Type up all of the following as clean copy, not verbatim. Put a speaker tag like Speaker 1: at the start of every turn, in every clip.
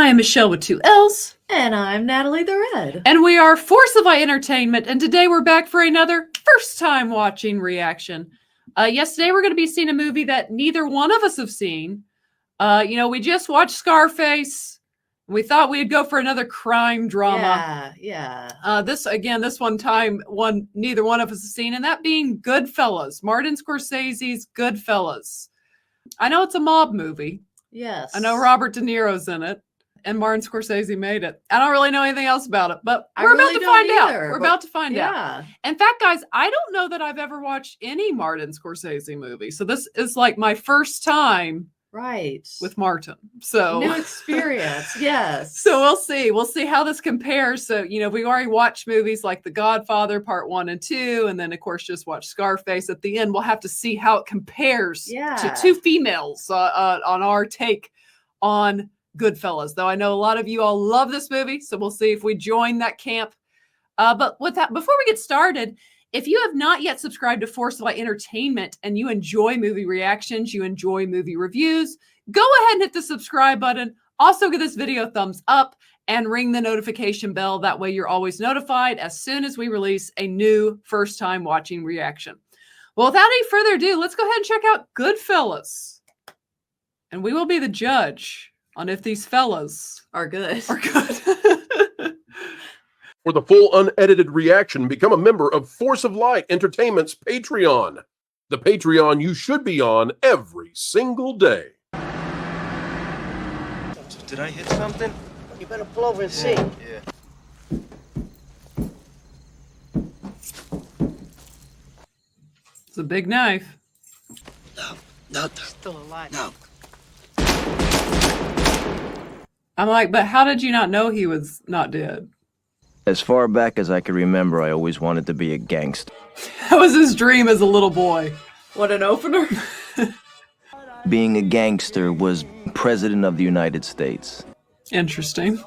Speaker 1: I am Michelle with 2 L's.
Speaker 2: And I'm Natalie the Red.
Speaker 1: And we are Force of Entertainment. And today we're back for another first time watching reaction. Today we're going to be seeing a movie that neither one of us have seen. We just watched Scarface. We thought we'd go for another crime drama.
Speaker 2: Yeah.
Speaker 1: This neither one of us has seen, and that being Goodfellas, Martin Scorsese's Goodfellas. I know it's a mob movie.
Speaker 2: Yes.
Speaker 1: I know Robert De Niro's in it, and Martin Scorsese made it. I don't really know anything else about it, but we're about to find out. We're about to find out. In fact, guys, I don't know that I've ever watched any Martin Scorsese movie, so this is like my first time.
Speaker 2: Right.
Speaker 1: With Martin. So
Speaker 2: new experience. Yes.
Speaker 1: So we'll see. We'll see how this compares. So, we already watched movies like The Godfather Part 1 and 2, and then of course just watched Scarface. At the end, we'll have to see how it compares to two females on our take on Goodfellas. Though I know a lot of you all love this movie, so we'll see if we join that camp. But with that, before we get started, if you have not yet subscribed to Force of Entertainment and you enjoy movie reactions, you enjoy movie reviews, go ahead and hit the subscribe button. Also give this video a thumbs up and ring the notification bell. That way you're always notified as soon as we release a new first time watching reaction. Well, without any further ado, let's go ahead and check out Goodfellas. And we will be the judge on if these fellas
Speaker 2: are good.
Speaker 3: For the full unedited reaction, become a member of Force of Light Entertainment's Patreon. The Patreon you should be on every single day.
Speaker 4: Did I hit something?
Speaker 5: You better pull over and see.
Speaker 4: Yeah.
Speaker 1: It's a big knife.
Speaker 5: No.
Speaker 2: Still alive.
Speaker 5: No.
Speaker 1: I'm like, but how did you not know he was not dead?
Speaker 4: As far back as I can remember, I always wanted to be a gangster.
Speaker 1: That was his dream as a little boy.
Speaker 2: What an opener.
Speaker 4: Being a gangster was President of the United States.
Speaker 1: Interesting.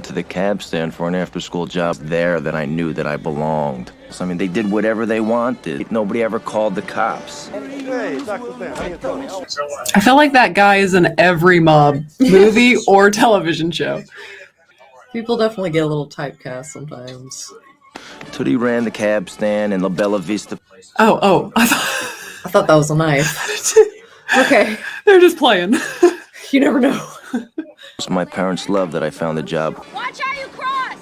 Speaker 4: To the cab stand for an after-school job there that I knew that I belonged. So, they did whatever they wanted. Nobody ever called the cops.
Speaker 5: Hey, Dr. Ben, how you doing?
Speaker 1: I feel like that guy is in every mob movie or television show.
Speaker 2: People definitely get a little typecast sometimes.
Speaker 4: Tootie ran the cab stand in La Bella Vista.
Speaker 1: Oh.
Speaker 2: I thought that was a knife. Okay.
Speaker 1: They're just playing.
Speaker 2: You never know.
Speaker 4: My parents loved that I found a job.
Speaker 6: Watch how you cross!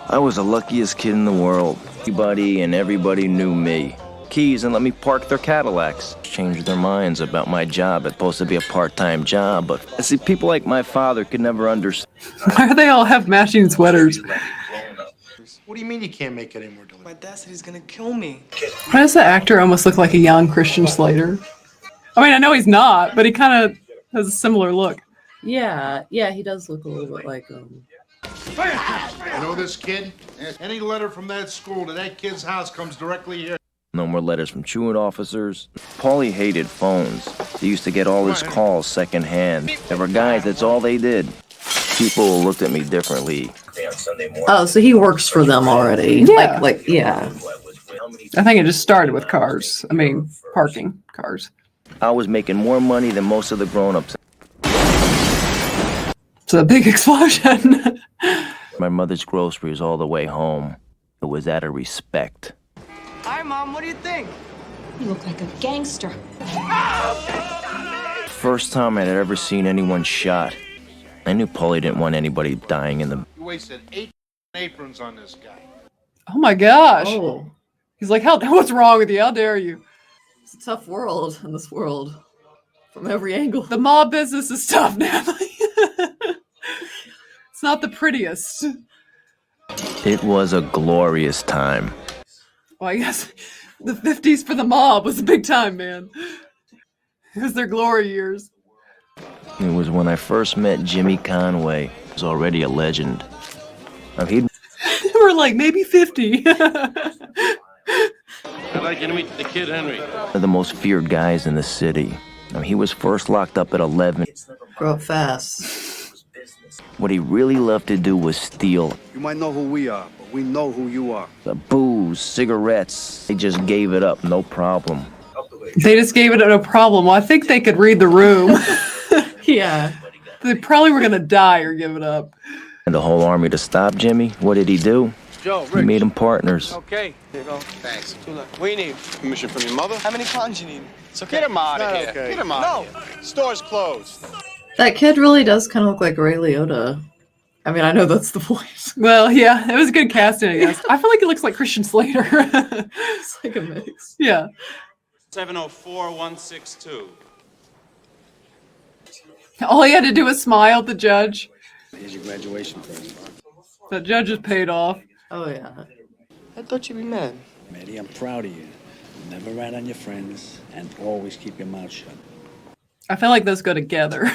Speaker 4: I was the luckiest kid in the world. Everybody and everybody knew me. Keys and let me park their Cadillacs. Changed their minds about my job. It's supposed to be a part-time job, but see, people like my father could never understand.
Speaker 1: Why do they all have matching sweaters?
Speaker 7: What do you mean you can't make any more deliveries?
Speaker 8: My dad said he's gonna kill me.
Speaker 1: Why does the actor almost look like a young Christian Slater? I know he's not, but he kind of has a similar look.
Speaker 2: Yeah, he does look a little bit like him.
Speaker 7: You know this kid? Any letter from that school to that kid's house comes directly here.
Speaker 4: No more letters from truant officers. Paulie hated phones. He used to get all his calls secondhand. There were guys, that's all they did. People looked at me differently.
Speaker 2: Oh, so he works for them already.
Speaker 1: Yeah.
Speaker 2: Yeah.
Speaker 1: I think it just started with cars. Parking cars.
Speaker 4: I was making more money than most of the grown-ups.
Speaker 1: It's a big explosion.
Speaker 4: My mother's groceries all the way home. It was out of respect.
Speaker 8: Hi, Mom. What do you think?
Speaker 6: You look like a gangster.
Speaker 4: First time I'd ever seen anyone shot. I knew Paulie didn't want anybody dying in the...
Speaker 7: You wasted 8 aprons on this guy.
Speaker 1: Oh my gosh.
Speaker 2: Oh.
Speaker 1: He's like, what's wrong with you? How dare you?
Speaker 2: It's a tough world in this world. From every angle.
Speaker 1: The mob business is tough, Natalie. It's not the prettiest.
Speaker 4: It was a glorious time.
Speaker 1: Well, I guess the 50s for the mob was a big time, man. It was their glory years.
Speaker 4: It was when I first met Jimmy Conway. He was already a legend. He'd...
Speaker 1: We're like, maybe 50.
Speaker 9: I'd like you to meet the kid Henry.
Speaker 4: One of the most feared guys in the city. He was first locked up at 11.
Speaker 2: Grow up fast.
Speaker 4: What he really loved to do was steal.
Speaker 10: You might know who we are, but we know who you are.
Speaker 4: The booze, cigarettes. They just gave it up, no problem.
Speaker 1: They just gave it no problem. Well, I think they could read the room.
Speaker 2: Yeah.
Speaker 1: They probably were gonna die or give it up.
Speaker 4: And the whole army to stop Jimmy. What did he do?
Speaker 5: Joe,
Speaker 4: He made them partners.
Speaker 5: Okay. Here you go. Thanks. What do you need?
Speaker 10: Permission from your mother?
Speaker 8: How many pounds you need?
Speaker 5: It's okay. Get him out of here.
Speaker 10: Okay.
Speaker 5: Get him out of here. Store's closed.
Speaker 2: That kid really does kind of look like Ray Liotta. I mean, I know that's the voice.
Speaker 1: Well, yeah, it was a good casting, I guess. I feel like it looks like Christian Slater.
Speaker 2: It's like a mix.
Speaker 1: Yeah.
Speaker 9: 704162.
Speaker 1: All he had to do was smile at the judge.
Speaker 10: Here's your graduation present.
Speaker 1: The judge is paid off.
Speaker 2: Oh, yeah.
Speaker 8: I thought you'd be mad.
Speaker 11: Maddie, I'm proud of you. Never rat on your friends and always keep your mouth shut.
Speaker 1: I feel like those go together.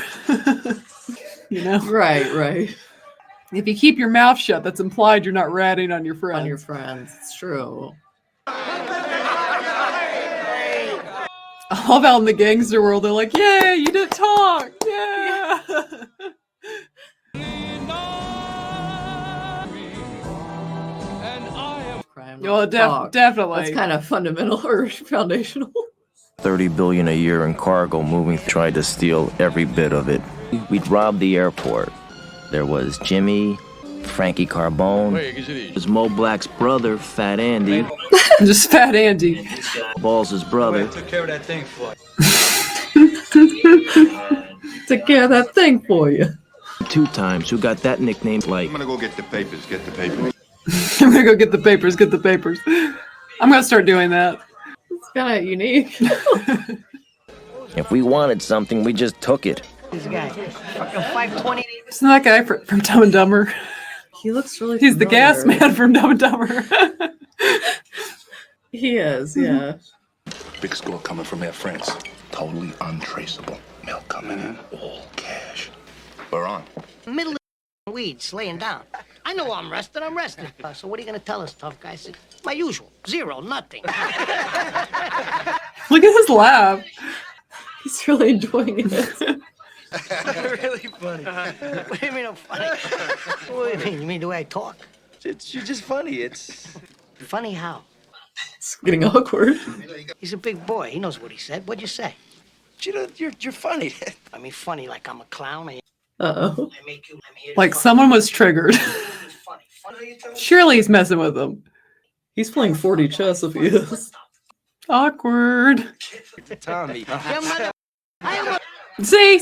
Speaker 1: You know?
Speaker 2: Right.
Speaker 1: If you keep your mouth shut, that's implied you're not ratting on your friends.
Speaker 2: On your friends. It's true.
Speaker 1: I love how in the gangster world, they're like, yay, you didn't talk. Yeah.
Speaker 2: Crime.
Speaker 1: Well, definitely.
Speaker 2: That's kind of fundamental or foundational.
Speaker 4: $30 billion a year in cargo moving, tried to steal every bit of it. We'd robbed the airport. There was Jimmy, Frankie Carbone, there's Mo Black's brother, Fat Andy.
Speaker 1: Just Fat Andy.
Speaker 4: Balls' brother.
Speaker 8: Took care of that thing for
Speaker 2: Took care of that thing for you.
Speaker 4: 2 times, who got that nickname like...
Speaker 10: I'm gonna go get the papers. Get the papers.
Speaker 1: I'm gonna go get the papers, I'm gonna start doing that.
Speaker 2: It's kind of unique.
Speaker 4: If we wanted something, we just took it.
Speaker 5: This guy, fucking 520.
Speaker 1: Isn't that guy from Dumb and Dumber?
Speaker 2: He looks really
Speaker 1: He's the
Speaker 2: familiar.
Speaker 1: gas man from Dumb and Dumber.
Speaker 2: He is, yeah.
Speaker 10: Big score coming from Air France. Totally untraceable. Mail coming in, all cash. We're on.
Speaker 5: Middle of weeds, laying down. I know I'm rested. So what are you going to tell us, tough guy? I said, my usual. 0, nothing.
Speaker 1: Look at his laugh.
Speaker 2: He's really enjoying it.
Speaker 8: Really funny.
Speaker 5: What do you mean I'm funny? What do you mean? You mean the way I talk?
Speaker 8: You're just funny. It's
Speaker 5: Funny how?
Speaker 2: It's getting awkward.
Speaker 5: He's a big boy. He knows what he said. What'd you say?
Speaker 8: you're funny.
Speaker 5: I mean, funny like I'm a clown.
Speaker 2: Uh-oh.
Speaker 5: I make you. I'm here to
Speaker 1: Like
Speaker 5: fuck.
Speaker 1: someone was triggered.
Speaker 5: Funny.
Speaker 1: Surely he's messing with them.
Speaker 2: He's playing 40 chess if he is.
Speaker 1: Awkward.
Speaker 8: Tommy.
Speaker 5: Your mother. I am a.
Speaker 1: See.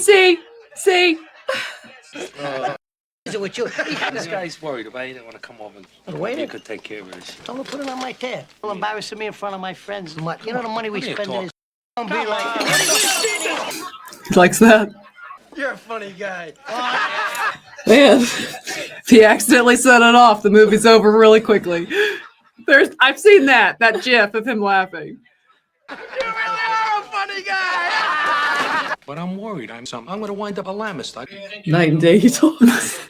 Speaker 5: Is it with you?
Speaker 11: This guy's worried about you. Didn't want to come over and
Speaker 5: Wait.
Speaker 11: you could take care of this.
Speaker 5: Don't put it on my tab. You'll embarrassing me in front of my friends. And what? You know the money we
Speaker 11: What are you
Speaker 5: spend in
Speaker 11: talking-
Speaker 5: this. Don't be like.
Speaker 1: He likes that.
Speaker 8: You're a funny guy.
Speaker 1: Man, if he accidentally set it off, the movie's over really quickly. I've seen that gif of him laughing.
Speaker 8: You really are a funny guy.
Speaker 11: But I'm worried. I'm going to wind up a lamist.
Speaker 2: Night and day, he told us.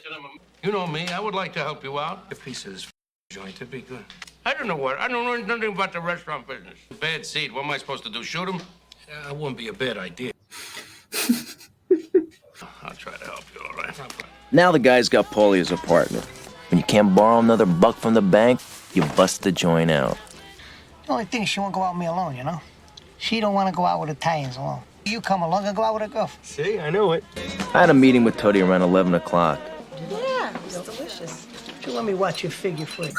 Speaker 9: You know me. I would like to help you out.
Speaker 11: A piece of this joint would be good.
Speaker 9: I don't know what. I don't know nothing about the restaurant business. Bad seed. What am I supposed to do? Shoot him?
Speaker 11: Yeah, it wouldn't be a bad idea.
Speaker 9: I'll try to help you, all right?
Speaker 4: Now the guy's got Paulie as a partner. When you can't borrow another buck from the bank, you bust the joint out.
Speaker 5: The only thing is she won't go out with me alone, you know? She don't want to go out with Italians alone. You come along and go out with a girl.
Speaker 8: See, I knew it.
Speaker 4: I had a meeting with Tony around 11 o'clock.
Speaker 6: Yeah, it's delicious.
Speaker 5: You let me watch your figure for you.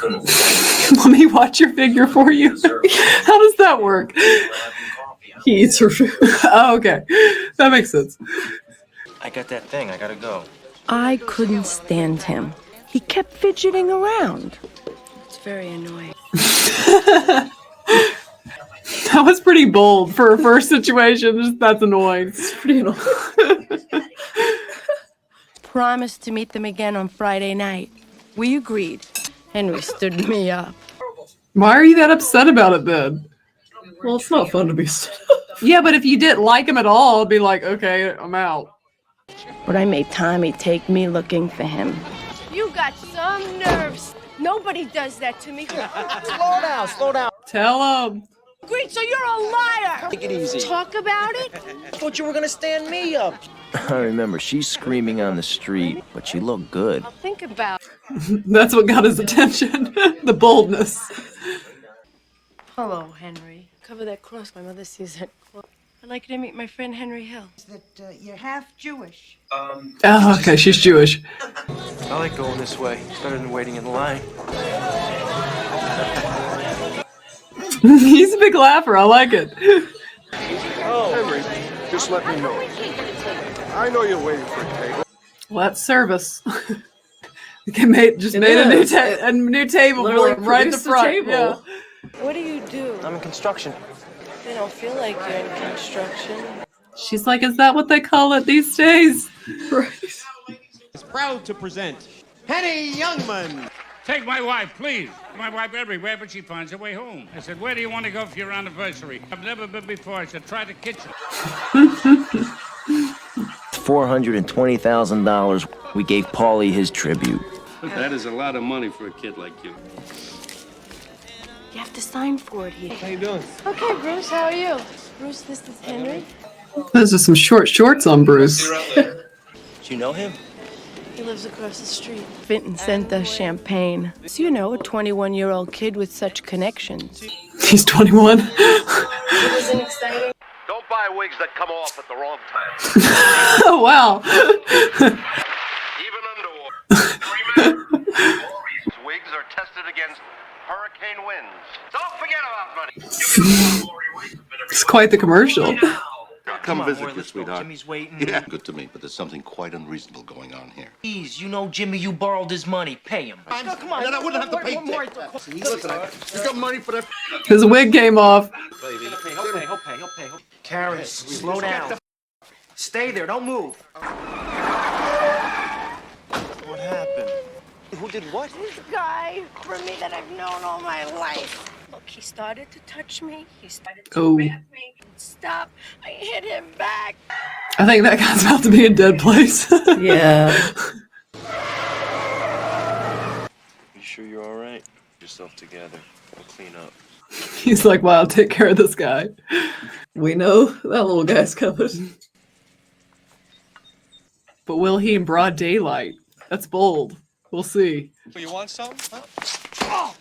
Speaker 1: Let me watch your figure for you. How does that work?
Speaker 2: He eats her food.
Speaker 1: Oh, okay. That makes sense.
Speaker 4: I got that thing. I gotta go.
Speaker 6: I couldn't stand him. He kept fidgeting around. It's very annoying.
Speaker 1: That was pretty bold for a first situation. That's annoying.
Speaker 2: It's pretty annoying.
Speaker 6: Promised to meet them again on Friday night. We agreed. Henry stood me up.
Speaker 1: Why are you that upset about it then?
Speaker 2: Well, it's not fun to be stood up.
Speaker 1: Yeah, but if you didn't like him at all, it'd be like, okay, I'm out.
Speaker 6: But I made Tommy take me looking for him. You got some nerves. Nobody does that to me.
Speaker 5: Slow down.
Speaker 1: Tell him.
Speaker 6: Great, so you're a liar.
Speaker 8: Take it easy.
Speaker 6: Talk about it.
Speaker 8: I thought you were gonna stand me up.
Speaker 4: I remember she's screaming on the street, but she looked good.
Speaker 6: I'll think about it.
Speaker 1: That's what got his attention. The boldness.
Speaker 6: Hello, Henry. Cover that cross. My mother sees that cross. I'd like you to meet my friend Henry Hill.
Speaker 12: That you're half Jewish.
Speaker 1: Oh, okay, she's Jewish.
Speaker 4: I like going this way. It's better than waiting in line.
Speaker 1: He's a big laugher. I like it.
Speaker 13: Oh, Henry, just let me know. I know you're waiting for a table.
Speaker 1: Well, that's service. They made a new table for him right in the front. Yeah.
Speaker 6: What do you do?
Speaker 4: I'm in construction.
Speaker 6: They don't feel like you're in construction.
Speaker 1: She's like, is that what they call it these days? Right.
Speaker 14: Is proud to present Penny Youngman.
Speaker 15: Take my wife, please. My wife everywhere, but she finds her way home. I said, where do you want to go for your anniversary? I've never been before. I said, try the kitchen.
Speaker 4: $420,000. We gave Paulie his tribute.
Speaker 15: That is a lot of money for a kid like you.
Speaker 6: You have to sign for it here.
Speaker 15: How you doing?
Speaker 6: Okay, Bruce, how are you? Bruce, this is Henry.
Speaker 1: Those are some short shorts on Bruce.
Speaker 4: Do you know him?
Speaker 6: He lives across the street. Vinton sent us champagne. So, you know, a 21-year-old kid with such connections.
Speaker 1: He's 21.
Speaker 6: It wasn't exciting.
Speaker 9: Don't buy wigs that come off at the wrong time.
Speaker 1: Oh, wow.
Speaker 9: Even underwater. These wigs are tested against hurricane winds. Don't forget about money.
Speaker 1: It's quite the commercial.
Speaker 10: Come visit me, sweetheart.
Speaker 4: Jimmy's waiting.
Speaker 10: Yeah, good to me, but there's something quite unreasonable going on here.
Speaker 4: Please, you know Jimmy, you borrowed his money. Pay him.
Speaker 14: Come on. Then I wouldn't have to pay. Listen, you got money for that.
Speaker 1: His wig came off.
Speaker 4: He'll pay. Karen, slow down. Stay there, don't move. What happened? Who did what?
Speaker 6: This guy, for me, that I've known all my life. Look, he started to touch me. He started to grab me. Stop. I hit him back.
Speaker 1: I think that guy's about to be in dead place.
Speaker 2: Yeah.
Speaker 4: You sure you're all right? Get yourself together. We'll clean up.
Speaker 1: He's like, wow, I'll take care of this guy.
Speaker 2: We know that little guy's covered.
Speaker 1: But will he in broad daylight? That's bold. We'll see.
Speaker 14: So you want some? Huh?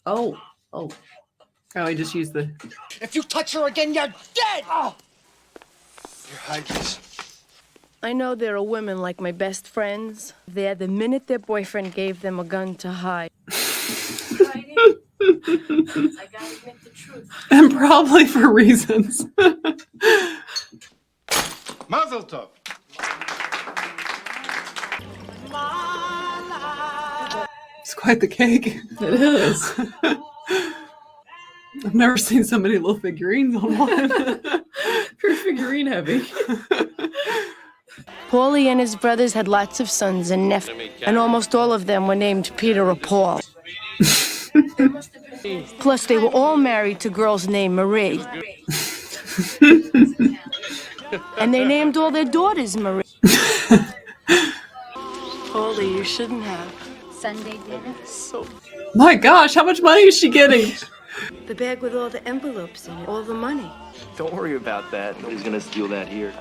Speaker 2: Oh.
Speaker 1: Oh, he just used the...
Speaker 12: If you touch her again, you're dead! Oh.
Speaker 14: Here, hide this.
Speaker 6: I know there are women like my best friends. There, the minute their boyfriend gave them a gun to hide. I gotta admit the truth.
Speaker 1: And probably for reasons.
Speaker 14: Mazel tov.
Speaker 1: It's quite the cake.
Speaker 2: It is.
Speaker 1: I've never seen so many little figurines on one.
Speaker 2: Very figurine heavy.
Speaker 6: Paulie and his brothers had lots of sons and nephews, and almost all of them were named Peter or Paul. Plus, they were all married to girls named Marie. And they named all their daughters Marie. Paulie, you shouldn't have.
Speaker 16: Sunday dinner?
Speaker 1: My gosh, how much money is she getting?
Speaker 6: The bag with all the envelopes in it, all the money.
Speaker 4: Don't worry about that. Nobody's gonna steal that here.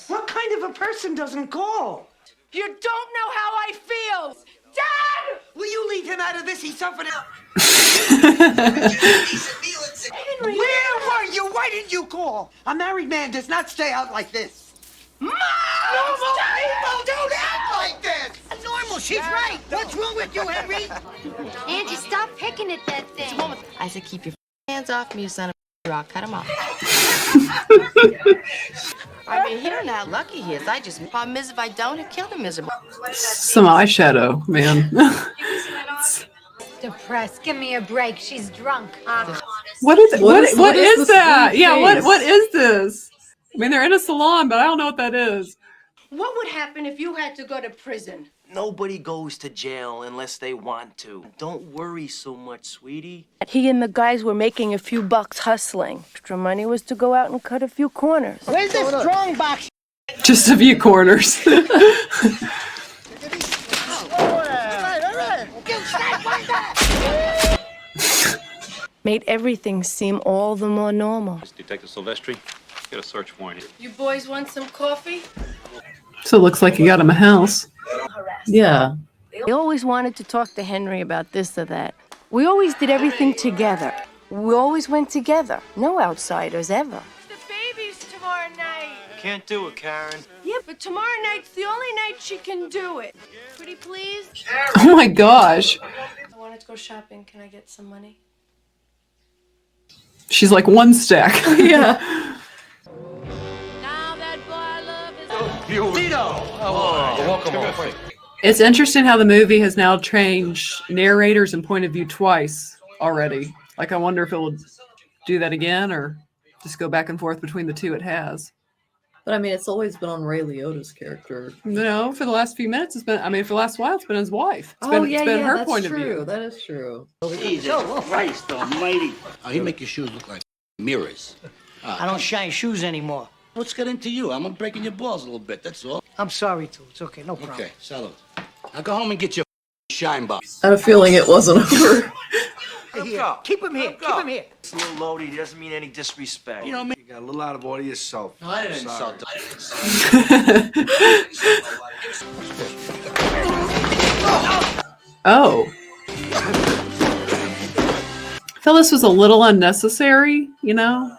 Speaker 12: What kind of a person doesn't call?
Speaker 6: You don't know how I feel! Dad!
Speaker 12: Will you leave him out of this? He's suffering out.
Speaker 6: Henry!
Speaker 12: Where were you? Why didn't you call? A married man does not stay out like this. Normal people don't act like this. Normal, she's right. What's wrong with you, Henry?
Speaker 16: Angie, stop picking at that thing.
Speaker 17: I said, keep your hands off me, you son of a rock. Cut him off. I mean, you don't know how lucky he is. Problem is, if I don't, he'll kill him miserable.
Speaker 1: Some eyeshadow, man.
Speaker 16: Depressed. Give me a break. She's drunk.
Speaker 1: What is that?
Speaker 2: Face?
Speaker 1: Yeah, what is this? I mean, they're in a salon, but I don't know what that is.
Speaker 6: What would happen if you had to go to prison?
Speaker 4: Nobody goes to jail unless they want to. Don't worry so much, sweetie.
Speaker 6: He and the guys were making a few bucks hustling. Extra money was to go out and cut a few corners.
Speaker 12: Where's the strong box?
Speaker 1: Just a few corners.
Speaker 6: Made everything seem all the more normal.
Speaker 15: Detective Silvestri, get a search warrant here.
Speaker 6: You boys want some coffee?
Speaker 1: So it looks like you got him a house.
Speaker 2: Yeah.
Speaker 6: They always wanted to talk to Henry about this or that. We always did everything together. We always went together. No outsiders, ever.
Speaker 16: The baby's
Speaker 6: tomorrow night.
Speaker 4: Can't do it, Karen.
Speaker 6: Yeah, but tomorrow night's the only night she can do it. Pretty please?
Speaker 1: Oh my gosh.
Speaker 6: I wanted to go shopping. Can I get some money?
Speaker 1: She's like one stack.
Speaker 2: Yeah.
Speaker 6: Now that boy I love is
Speaker 9: Welcome home.
Speaker 1: It's interesting how the movie has now changed narrators and point of view twice already. Like, I wonder if it will do that again or just go back and forth between the two it has.
Speaker 2: But I mean, it's always been on Ray Liotta's character.
Speaker 1: No, for the last few minutes, it's been, I mean, for the last while, it's been his wife. It's
Speaker 2: Oh,
Speaker 1: been,
Speaker 2: yeah,
Speaker 1: it's been
Speaker 2: yeah,
Speaker 1: her
Speaker 2: that's
Speaker 1: point
Speaker 2: true.
Speaker 1: of view.
Speaker 2: That is true.
Speaker 8: Jesus Christ almighty. Oh, he make your shoes look like mirrors.
Speaker 5: I don't shine shoes anymore.
Speaker 8: What's got into you? I'm breaking your balls a little bit, that's all.
Speaker 5: I'm sorry, too. It's okay, no problem.
Speaker 8: Okay, salute. Now go home and get your shine box.
Speaker 2: I had a feeling it wasn't over.
Speaker 5: Here. Keep him here. Keep him here.
Speaker 4: It's a little loaded. He doesn't mean any disrespect.
Speaker 8: You know me.
Speaker 13: You got a little out of order yourself.
Speaker 8: No, I didn't insult him.
Speaker 1: Oh. I feel this was a little unnecessary, you know?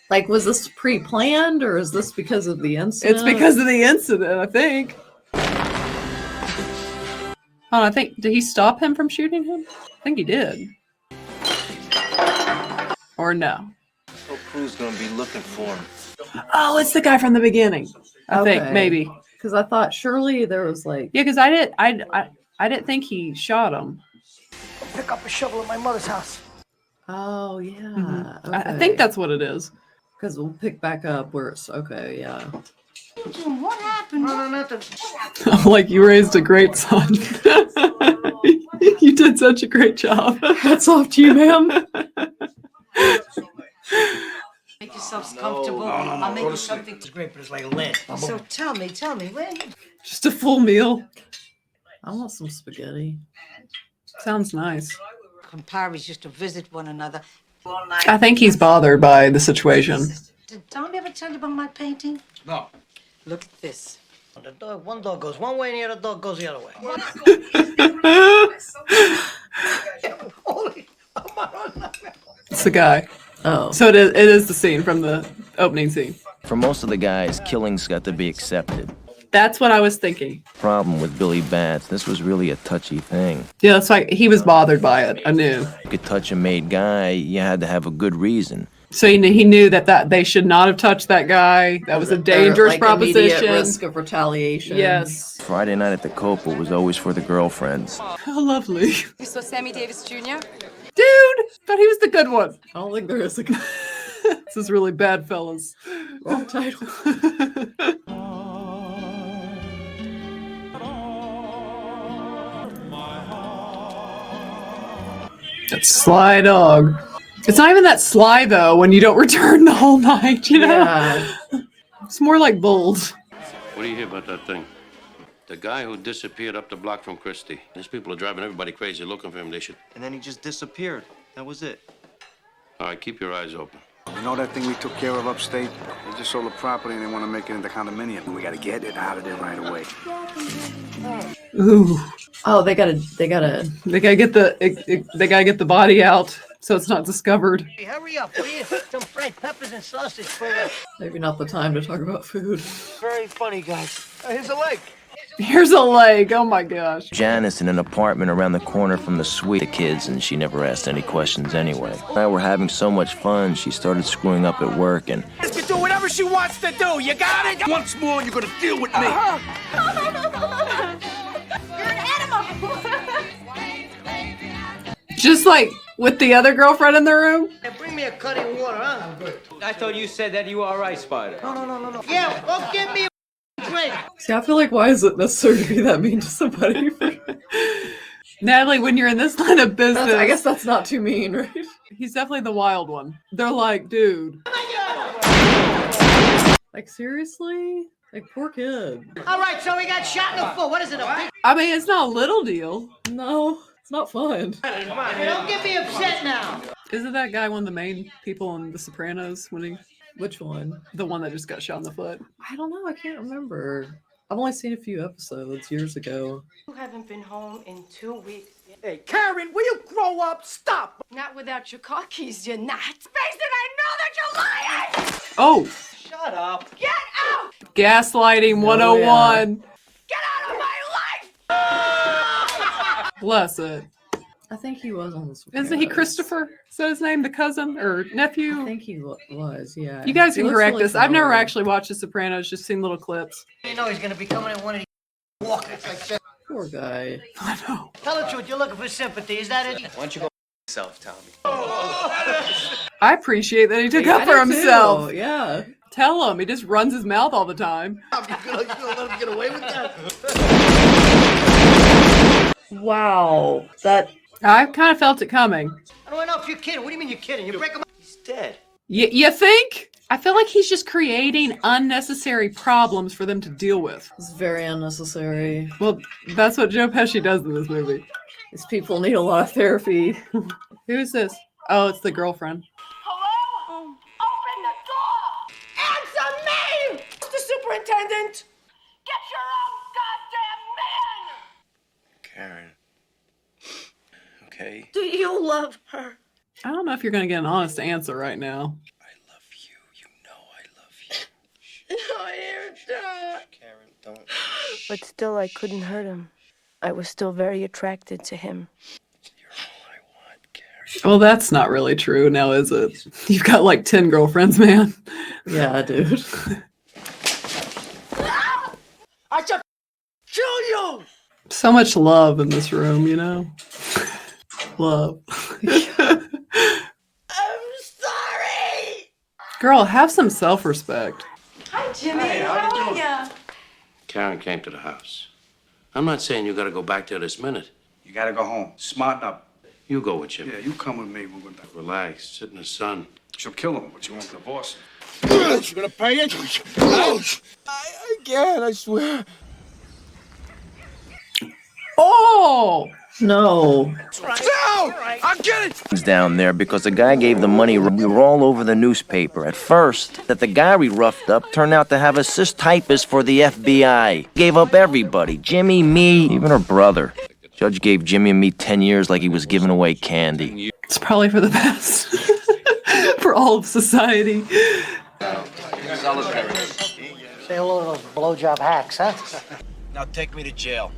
Speaker 2: Like, was this pre-planned or is this because of the incident?
Speaker 1: It's because of the incident, I think. Oh, I think, did he stop him from shooting him? I think he did. Or no?
Speaker 4: So Crew's gonna be looking for him.
Speaker 1: Oh, it's the guy from the beginning. I think, maybe.
Speaker 2: Because I thought surely there was like...
Speaker 1: Yeah, because I didn't think he shot him.
Speaker 5: Pick up a shovel at my mother's house.
Speaker 2: Oh, yeah.
Speaker 1: Mm-hmm. I
Speaker 2: Okay.
Speaker 1: think that's what it is.
Speaker 2: Because we'll pick back up where it's... Okay, yeah.
Speaker 5: Jim, what happened? No, nothing.
Speaker 1: Like, you raised a great son. You did such a great job.
Speaker 2: That's off to you, ma'am.
Speaker 17: Make yourselves comfortable. I'll make you something.
Speaker 5: It's great, but it's like lead.
Speaker 17: So tell me, where you...
Speaker 1: Just a full meal.
Speaker 2: I want some spaghetti.
Speaker 1: Sounds nice.
Speaker 17: Comparis used to visit one another.
Speaker 1: I think he's bothered by the situation.
Speaker 17: Did Tom ever tell you about my painting?
Speaker 8: No.
Speaker 17: Look at this.
Speaker 5: The dog, one dog goes one way and the other dog goes the other way. Holy,
Speaker 1: It's the guy.
Speaker 2: Oh.
Speaker 1: So it is the scene from the opening scene.
Speaker 4: For most of the guys, killing's got to be accepted.
Speaker 1: That's what I was thinking.
Speaker 4: Problem with Billy Bats, this was really a touchy thing.
Speaker 1: Yeah, that's like he was bothered by it. I knew.
Speaker 4: You could touch a made guy, you had to have a good reason.
Speaker 1: So he knew that they should not have touched that guy. That was a dangerous
Speaker 2: like
Speaker 1: proposition.
Speaker 2: Immediate risk of retaliation.
Speaker 1: Yes.
Speaker 4: Friday night at the Copel was always for the girlfriends.
Speaker 1: How lovely.
Speaker 17: You saw Sammy Davis Jr.?
Speaker 1: Dude, but he was the good one.
Speaker 2: I don't think there is a good...
Speaker 1: This is really bad, fellas.
Speaker 2: Wrong title.
Speaker 1: That sly dog. It's not even that sly, though, when you don't return the whole night, you know?
Speaker 2: Yeah.
Speaker 1: It's more like bold.
Speaker 9: What do you hear about that thing? The guy who disappeared up the block from Christie. These people are driving everybody crazy looking for him. They should...
Speaker 4: And then he just disappeared. That was it.
Speaker 9: All right, keep your eyes open.
Speaker 13: You know that thing we took care of upstate? They just sold the property and they want to make it into condominium. We got to get it out of there right away.
Speaker 1: Ooh.
Speaker 2: Oh, they gotta
Speaker 1: They gotta get the body out so it's not discovered.
Speaker 5: Hey, hurry up, will you? Some fried peppers and sausage for us.
Speaker 2: maybe not the time to talk about food.
Speaker 5: Very funny, guys. Here's a leg.
Speaker 1: Here's a leg. Oh my gosh.
Speaker 4: Janice in an apartment around the corner from the suite. The kids, and she never asked any questions anyway. I were having so much fun, she started screwing up at work and...
Speaker 8: She can do whatever she wants to do. You got it? Once more, you're gonna deal with me.
Speaker 16: You're an animal.
Speaker 1: Just like with the other girlfriend in the room.
Speaker 5: Hey, bring me a cutting water, huh? I'm good.
Speaker 14: I thought you said that you were all right, Spider.
Speaker 5: No. Yeah, well, give me a drink.
Speaker 2: See, I feel like why is it necessary to be that mean to somebody?
Speaker 1: Natalie, when you're in this line of business,
Speaker 2: I guess that's not too mean, right?
Speaker 1: He's definitely the wild one. They're like, dude.
Speaker 2: Like, seriously? Like, poor kid.
Speaker 5: All right, so we got shot in the foot. What is it, a big...
Speaker 1: I mean, it's not a little deal.
Speaker 2: No, it's not fun.
Speaker 5: Come on, don't get me upset now.
Speaker 1: Isn't that guy one of the main people in The Sopranos when he...
Speaker 2: Which one?
Speaker 1: The one that just got shot in the foot.
Speaker 2: I don't know. I can't remember. I've only seen a few episodes years ago.
Speaker 6: You haven't been home in 2 weeks.
Speaker 8: Hey, Karen, will you grow up? Stop.
Speaker 6: Not without your car keys, you're not. Face it, I know that you're lying!
Speaker 1: Oh,
Speaker 5: Shut
Speaker 12: Shut up. Get out!
Speaker 1: Gaslighting 101.
Speaker 12: yeah. Get out of my life!
Speaker 1: Bless it.
Speaker 2: I think he was on The Sopranos.
Speaker 1: Isn't he Christopher? Is that his name? The cousin or nephew?
Speaker 2: I think he was, yeah.
Speaker 1: You guys
Speaker 2: He
Speaker 1: can
Speaker 2: looks
Speaker 1: correct
Speaker 2: really
Speaker 1: us. I've never
Speaker 2: familiar.
Speaker 1: actually watched The Sopranos, just seen little clips.
Speaker 5: You know he's gonna be coming in one of these walkers like that.
Speaker 2: Poor guy.
Speaker 1: I know.
Speaker 5: Tell the truth, you're looking for sympathy, is that it?
Speaker 8: Why don't you go yourself, Tommy?
Speaker 1: I appreciate that he took
Speaker 2: Yeah,
Speaker 1: up
Speaker 2: I
Speaker 1: for
Speaker 2: do
Speaker 1: himself.
Speaker 2: too, yeah.
Speaker 1: Tell him. He just runs his mouth all the time.
Speaker 5: You're gonna let him get away with that?
Speaker 2: Wow. That.
Speaker 1: I kind of felt it coming.
Speaker 5: I don't know if you're kidding. What do you mean you're kidding? You break him up. He's dead.
Speaker 1: You think? I feel like he's just creating unnecessary problems for them to deal with.
Speaker 2: It's very unnecessary.
Speaker 1: Well, that's what Joe Pesci does in this movie.
Speaker 2: These people need a lot of therapy.
Speaker 1: Who's this? Oh, it's the girlfriend.
Speaker 16: Hello? Open the door! Answer me! Mr. Superintendent! Get your own goddamn man!
Speaker 4: Karen. Okay.
Speaker 6: Do you love her?
Speaker 1: I don't know if you're going to get an honest answer right now.
Speaker 4: Karen, don't.
Speaker 6: But still, I couldn't hurt him. I was still very attracted to him.
Speaker 1: Well, that's not really true now, is it? You've got like 10 girlfriends, man.
Speaker 2: Yeah, dude.
Speaker 12: I should kill you!
Speaker 1: So much love in this room, you know? Love.
Speaker 12: I'm sorry!
Speaker 1: Girl, have some self-respect.
Speaker 16: Hi, Jimmy. How are ya?
Speaker 9: Karen came to the house. I'm not saying you gotta go back there this minute.
Speaker 13: You gotta go home. Smarten up.
Speaker 9: You go with Jimmy.
Speaker 13: Yeah, you come with me. We're gonna
Speaker 9: Relax, sit in the sun.
Speaker 13: She'll kill him, but you won't divorce him.
Speaker 8: You're gonna pay it? Again, I swear.
Speaker 1: Oh!
Speaker 2: No.
Speaker 8: No! I'm getting
Speaker 4: Down there because the guy gave the money. We were all over the newspaper. At first, that the guy we roughed up turned out to have assist typist for the FBI. Gave up everybody. Jimmy, me, even her brother. Judge gave Jimmy and me 10 years like he was giving away candy.
Speaker 1: It's probably for the best. For all of society.
Speaker 5: Say hello to those blowjob hacks, huh?
Speaker 8: Now take me to jail.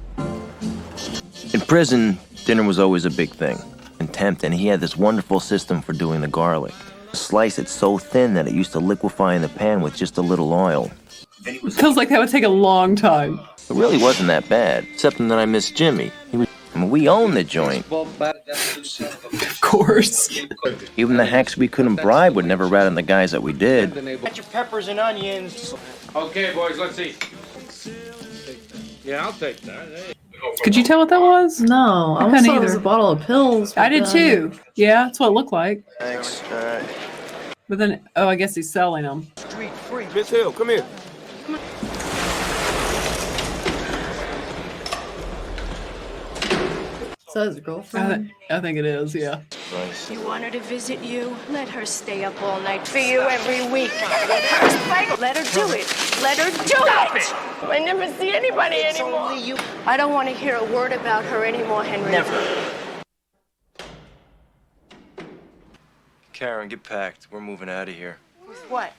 Speaker 4: In prison, dinner was always a big thing. Contempt, and he had this wonderful system for doing the garlic. Slice it so thin that it used to liquefy in the pan with just a little oil.
Speaker 1: It feels like that would take a long time.
Speaker 4: It really wasn't that bad, except that I missed Jimmy. We owned the joint.
Speaker 1: Of course.
Speaker 4: Even the hacks we couldn't bribe would never rat on the guys that we did.
Speaker 5: Got your peppers and onions.
Speaker 14: Okay, boys, let's eat. Yeah, I'll take that. Hey.
Speaker 1: Could you tell what that was?
Speaker 2: No, I
Speaker 1: couldn't
Speaker 2: thought it was
Speaker 1: either.
Speaker 2: a bottle of pills.
Speaker 1: I did too. Yeah, that's what it looked like.
Speaker 4: Thanks.
Speaker 1: But then, oh, I guess he's selling them.
Speaker 5: Street free.
Speaker 8: Miss Hill, come here.
Speaker 2: Is that his girlfriend?
Speaker 1: I think it is, yeah.
Speaker 6: You want her to visit you? Let her stay up all night for you every week. Let her do it. Let her do it. I never see anybody anymore. I don't want to hear a word about her anymore, Henry.
Speaker 5: Never.
Speaker 4: Karen, get packed. We're moving out of here.
Speaker 6: With what?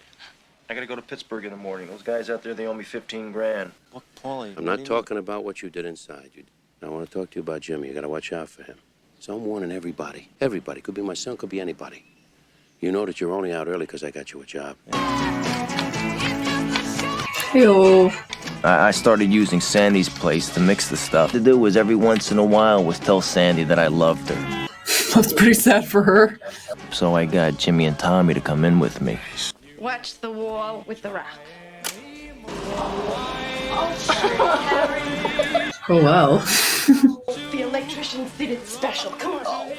Speaker 4: I gotta go to Pittsburgh in the morning. Those guys out there, they owe me 15 grand.
Speaker 8: Look, Paulie.
Speaker 9: I'm not talking about what you did inside. I want to talk to you about Jimmy. You got to watch out for him. So I'm warning everybody. Everybody. Could be my son, could be anybody. You know that you're only out early because I got you a job.
Speaker 2: Ew.
Speaker 4: I started using Sandy's place to mix the stuff. To do was every once in a while was tell Sandy that I loved her.
Speaker 1: That's pretty sad for her.
Speaker 4: So I got Jimmy and Tommy to come in with me.
Speaker 6: Watch the wall with the rock.
Speaker 2: Oh, wow.
Speaker 6: The electricians did it special. Come on.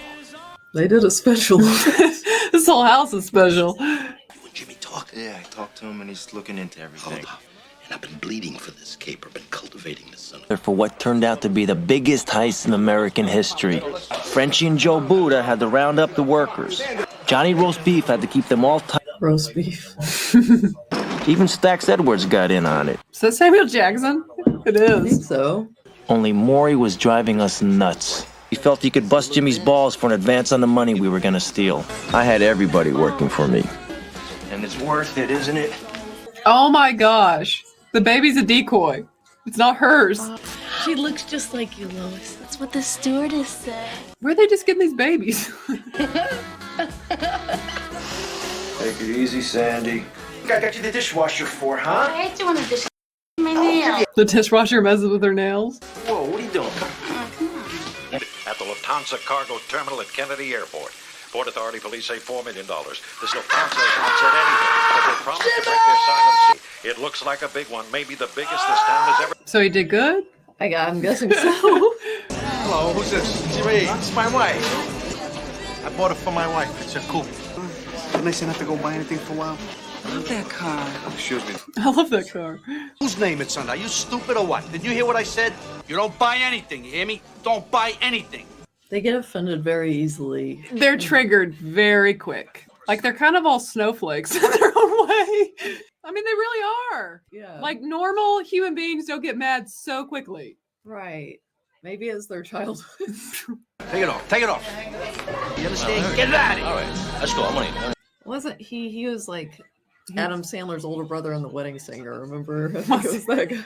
Speaker 2: They did a special.
Speaker 1: This whole house is special.
Speaker 8: You and Jimmy talk?
Speaker 4: Yeah, I talked to him and he's looking into everything.
Speaker 8: Hold up. And I've been bleeding for this caper, been cultivating this son.
Speaker 4: For what turned out to be the biggest heist in American history. Frenchie and Joe Buddha had to round up the workers. Johnny Roast Beef had to keep them all tight.
Speaker 2: Roast beef.
Speaker 4: Even Stax Edwards got in on it.
Speaker 1: Is that Samuel Jackson? It is.
Speaker 2: I think so.
Speaker 4: Only Maury was driving us nuts. He felt he could bust Jimmy's balls for an advance on the money we were gonna steal. I had everybody working for me. And it's worth it, isn't it?
Speaker 1: Oh my gosh. The baby's a decoy. It's not hers.
Speaker 18: She looks just like you, Lois. That's what the stewardess said.
Speaker 1: Where are they just getting these babies?
Speaker 4: Take it easy, Sandy.
Speaker 19: I got you the dishwasher for, huh?
Speaker 18: I hate doing the dish. My nail.
Speaker 1: The dishwasher messes with her nails.
Speaker 19: Whoa, what are you doing?
Speaker 20: At the Lufthansa cargo terminal at Kennedy Airport. Port Authority police say $4 million. This Lufthansa has not said anything, but they promised to break their silence. It looks like a big one, maybe the biggest this town has ever...
Speaker 1: So he did good?
Speaker 2: I'm guessing so.
Speaker 7: Hello, who's this? Jimmy, it's my wife. I bought it for my wife. It's a coupe. Didn't I say not to go buy anything for a while?
Speaker 12: I love that car.
Speaker 7: Excuse me.
Speaker 1: I love that car.
Speaker 8: Whose name it's under? Are you stupid or what? Did you hear what I said? You don't buy anything, you hear me? Don't buy anything.
Speaker 2: They get offended very easily.
Speaker 1: They're triggered very quick. Like they're kind of all snowflakes in their own way. I mean, they really are.
Speaker 2: Yeah.
Speaker 1: Like normal human beings don't get mad so quickly.
Speaker 2: Right. Maybe it's their childhood.
Speaker 8: Take it off. Take it off. You understand? Get it out of here.
Speaker 4: All right, let's go. I'm money.
Speaker 2: Wasn't he? He was like Adam Sandler's older brother in The Wedding Singer. Remember? I think it was that guy.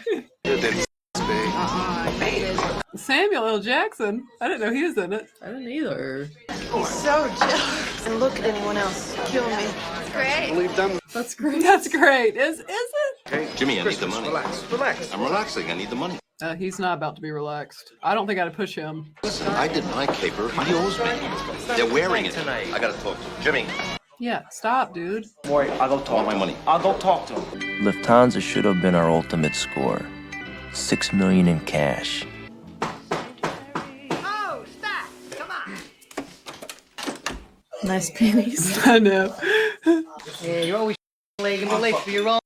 Speaker 1: Samuel L. Jackson. I didn't know he was in it.
Speaker 2: I didn't either.
Speaker 17: He's so jealous. And look at anyone else. Kill me. Great.
Speaker 7: Believe them.
Speaker 2: That's great.
Speaker 1: That's great. Is it?
Speaker 7: Okay.
Speaker 20: Jimmy, I need the money.
Speaker 7: Relax. Relax.
Speaker 20: I'm relaxing. I need the money.
Speaker 1: He's not about to be relaxed. I don't think I'd push him.
Speaker 20: Listen, I did my caper. He owes me. They're wearing it tonight. I gotta talk to him. Jimmy.
Speaker 1: Yeah, stop, dude.
Speaker 8: Boy, I'll go talk.
Speaker 20: I want my money.
Speaker 8: I'll go talk to him.
Speaker 4: Lufthansa should have been our ultimate score. $6 million in cash.
Speaker 12: Oh, stop! Come on.
Speaker 2: Nice panties.
Speaker 1: I know.
Speaker 5: Yeah, you're always late for your own.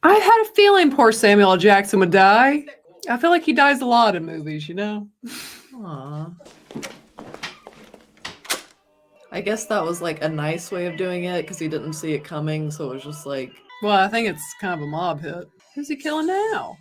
Speaker 1: I had a feeling poor Samuel L. Jackson would die. I feel like he dies a lot in movies, you know?
Speaker 2: Aww. I guess that was like a nice way of doing it because he didn't see it coming, so it was just like...
Speaker 1: Well, I think it's kind of a mob hit. Who's he killing now?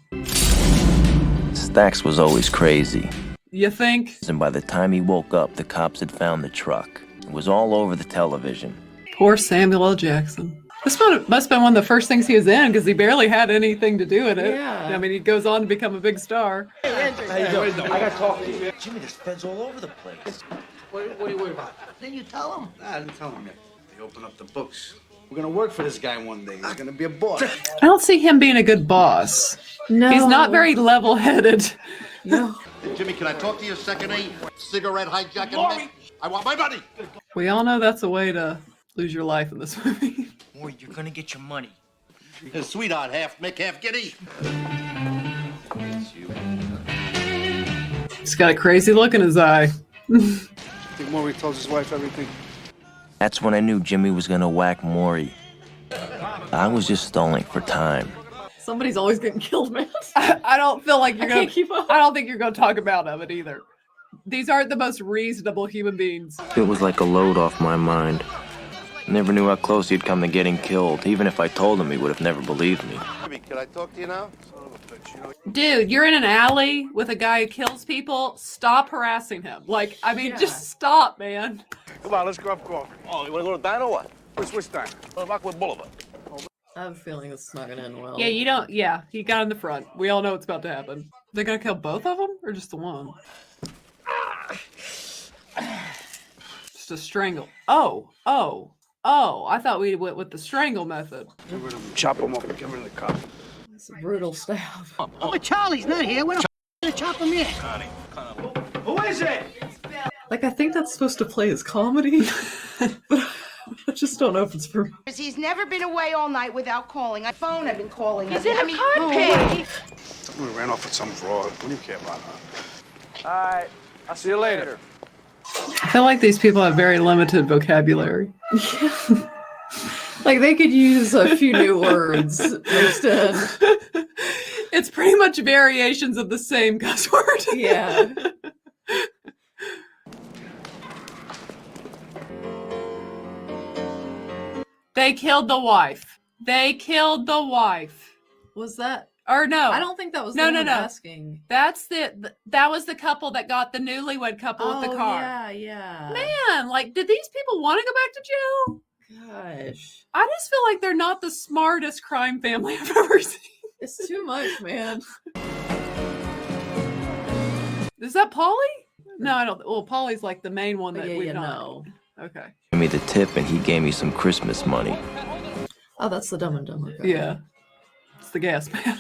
Speaker 4: Stax was always crazy.
Speaker 1: You think?
Speaker 4: And by the time he woke up, the cops had found the truck. It was all over the television.
Speaker 1: Poor Samuel L. Jackson. This must have been one of the first things he was in because he barely had anything to do with it.
Speaker 2: Yeah.
Speaker 1: I mean, he goes on to become a big star.
Speaker 8: How you doing? I gotta talk to you.
Speaker 19: Jimmy, there's feds all over the place.
Speaker 8: What are you worried about?
Speaker 5: Didn't you tell him?
Speaker 13: Nah, I didn't tell him yet. They open up the books. We're gonna work for this guy one day. He's gonna be a boss.
Speaker 1: I don't see him being a good boss.
Speaker 2: No.
Speaker 1: He's not very level-headed.
Speaker 2: No.
Speaker 8: Hey, Jimmy, can I talk to you a second, eh? Cigarette hijacking. I want my money.
Speaker 1: We all know that's a way to lose your life in this movie.
Speaker 19: Boy, you're gonna get your money.
Speaker 8: Hey, sweetheart, half Mick, half Giddy.
Speaker 1: He's got a crazy look in his eye.
Speaker 13: I think Maury tells his wife everything.
Speaker 4: That's when I knew Jimmy was gonna whack Maury. I was just stalling for time.
Speaker 2: Somebody's always getting killed, man.
Speaker 1: I don't feel like you're
Speaker 2: I
Speaker 1: gonna
Speaker 2: can't keep up.
Speaker 1: I don't think you're gonna talk about it either. These aren't the most reasonable human beings.
Speaker 4: It was like a load off my mind. Never knew how close he'd come to getting killed. Even if I told him, he would have never believed me.
Speaker 8: Jimmy, can I talk to you now?
Speaker 1: Dude, you're in an alley with a guy who kills people. Stop harassing him. Like, I mean, just stop, man.
Speaker 13: Come on, let's grab coffee.
Speaker 20: Oh, you wanna go to dine or what?
Speaker 13: Which diner?
Speaker 20: Rockwood Boulevard.
Speaker 2: I have a feeling this is not gonna end well.
Speaker 1: Yeah, you don't. Yeah, he got in the front. We all know what's about to happen. They're gonna kill both of them or just the one? Just a strangle. Oh. I thought we went with the strangle method.
Speaker 13: Get rid of him. Chop him up and get rid of the cop.
Speaker 2: It's a brutal stab.
Speaker 5: Oh, Charlie's not here. We're gonna chop him in.
Speaker 8: Who is it?
Speaker 2: Like, I think that's supposed to play as comedy, but I just don't know if it's for me.
Speaker 17: He's never been away all night without calling. I phone, I've been calling.
Speaker 6: He's in a card pig.
Speaker 13: Someone ran off with some fraud. What do you care about her?
Speaker 19: All right. I'll see you later.
Speaker 1: I feel like these people have very limited vocabulary.
Speaker 2: Like, they could use a few new words instead.
Speaker 1: It's pretty much variations of the same cuss word.
Speaker 2: Yeah.
Speaker 1: They killed the wife. They killed the wife.
Speaker 2: Was that?
Speaker 1: Or no.
Speaker 2: I don't think that was
Speaker 1: no.
Speaker 2: asking.
Speaker 1: That's that was the couple that got the newlywed couple with the car.
Speaker 2: Yeah.
Speaker 1: Man, like, did these people want to go back to jail?
Speaker 2: Gosh.
Speaker 1: I just feel like they're not the smartest crime family I've ever seen.
Speaker 2: It's too much, man.
Speaker 1: Is that Polly? No, I don't. Well, Polly's like the main one that
Speaker 2: yeah,
Speaker 1: we've
Speaker 2: yeah,
Speaker 1: not.
Speaker 2: no.
Speaker 1: Okay.
Speaker 4: Gave me the tip and he gave me some Christmas money.
Speaker 2: Oh, that's the Dumb and Dumber guy.
Speaker 1: Yeah. It's the gas man.